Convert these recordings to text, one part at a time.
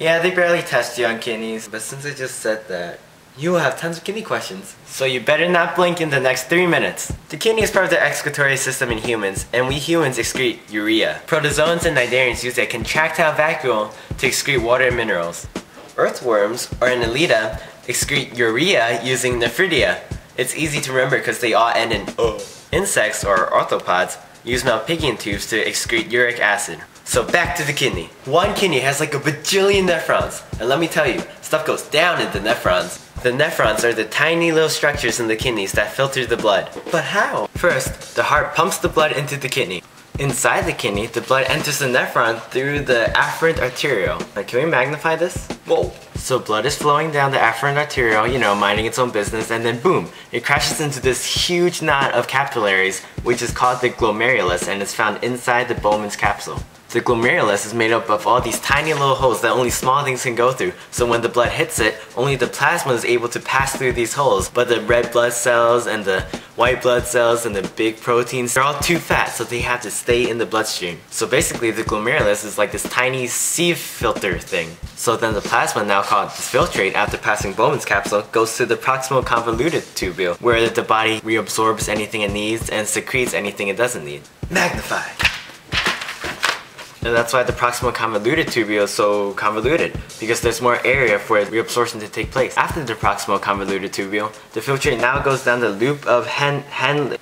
Yeah, they barely test you on kidneys, but since I just said that, you will have tons of kidney questions. So you better not blink in the next 3 minutes. The kidney is part of the excretory system in humans, and we humans excrete urea. Protozoans and cnidarians use a contractile vacuole to excrete water and minerals. Earthworms, or Annelida, excrete urea using nephridia. It's easy to remember because they all end in O. Insects, or arthropods, use Malpighian tubes to excrete uric acid. So back to the kidney. One kidney has like a bajillion nephrons, and let me tell you, stuff goes down in the nephrons. The nephrons are the tiny little structures in the kidneys that filter the blood. But how? First, the heart pumps the blood into the kidney. Inside the kidney, the blood enters the nephron through the afferent arteriole. Can we magnify this? Whoa! So blood is flowing down the afferent arteriole, you know, minding its own business, and then boom, it crashes into this huge knot of capillaries, which is called the glomerulus, and is found inside the Bowman's capsule. The glomerulus is made up of all these tiny little holes that only small things can go through, so when the blood hits it, only the plasma is able to pass through these holes, but the red blood cells and the white blood cells and the big proteins, they're all too fat, so they have to stay in the bloodstream. So basically the glomerulus is like this tiny sieve filter thing. So then the plasma, now called filtrate after passing Bowman's capsule, goes to the proximal convoluted tubule, where the body reabsorbs anything it needs and secretes anything it doesn't need. Magnify! And that's why the proximal convoluted tubule is so convoluted, because there's more area for reabsorption to take place. After the proximal convoluted tubule, the filtrate now goes down the loop of Henle. The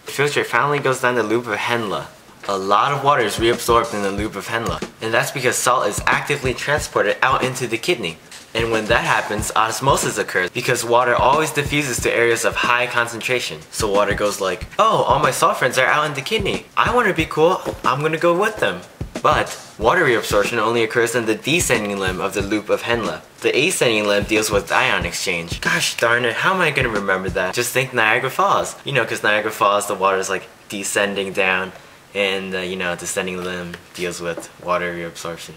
filtrate finally goes down the loop of Henle. A lot of water is reabsorbed in the loop of Henle, and that's because salt is actively transported out into the kidney. And when that happens, osmosis occurs because water always diffuses to areas of high concentration. So water goes like, oh, all my salt friends are out in the kidney. I want to be cool, I'm gonna go with them. But water reabsorption only occurs in the descending limb of the loop of Henle. The ascending limb deals with ion exchange. Gosh darn it, how am I gonna remember that? Just think Niagara Falls. You know, because Niagara Falls, the water is like descending down, and you know, descending limb deals with water reabsorption.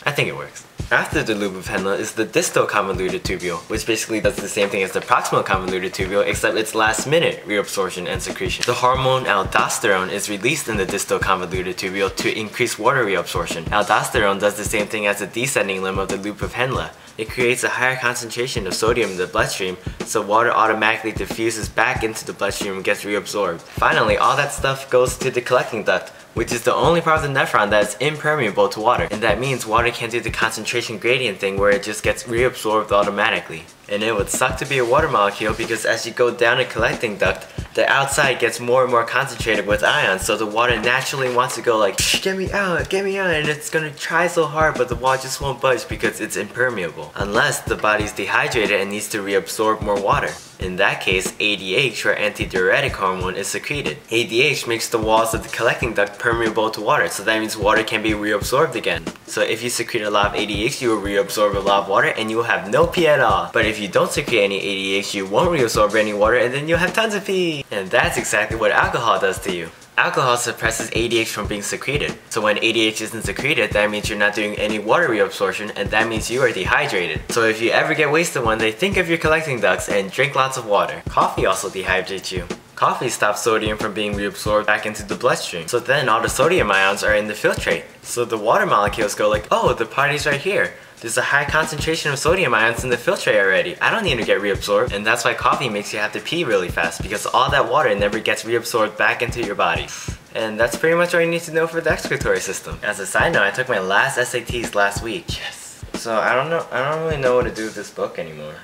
I think it works. After the loop of Henle is the distal convoluted tubule, which basically does the same thing as the proximal convoluted tubule, except it's last minute reabsorption and secretion. The hormone aldosterone is released in the distal convoluted tubule to increase water reabsorption. Aldosterone does the same thing as the descending limb of the loop of Henle. It creates a higher concentration of sodium in the bloodstream, so water automatically diffuses back into the bloodstream and gets reabsorbed. Finally, all that stuff goes to the collecting duct, which is the only part of the nephron that is impermeable to water. And that means water can't do the concentration gradient thing where it just gets reabsorbed automatically. And it would suck to be a water molecule because as you go down a collecting duct, the outside gets more and more concentrated with ions, so the water naturally wants to go like, get me out, and it's gonna try so hard, but the water just won't budge because it's impermeable. Unless the body's dehydrated and needs to reabsorb more water. In that case, ADH, or antidiuretic hormone, is secreted. ADH makes the walls of the collecting duct permeable to water, so that means water can be reabsorbed again. So if you secrete a lot of ADH, you will reabsorb a lot of water and you will have no pee at all. But if you don't secrete any ADH, you won't reabsorb any water and then you'll have tons of pee. And that's exactly what alcohol does to you. Alcohol suppresses ADH from being secreted. So when ADH isn't secreted, that means you're not doing any water reabsorption, and that means you are dehydrated. So if you ever get wasted one day, think of your collecting ducts and drink lots of water. Coffee also dehydrates you. Coffee stops sodium from being reabsorbed back into the bloodstream. So then all the sodium ions are in the filtrate. So the water molecules go like, oh, the party's right here. There's a high concentration of sodium ions in the filtrate already. I don't need to get reabsorbed. And that's why coffee makes you have to pee really fast, because all that water never gets reabsorbed back into your body. And that's pretty much all you need to know for the excretory system. As a side note, I took my last SATs last week. Yes. So I don't really know what to do with this book anymore.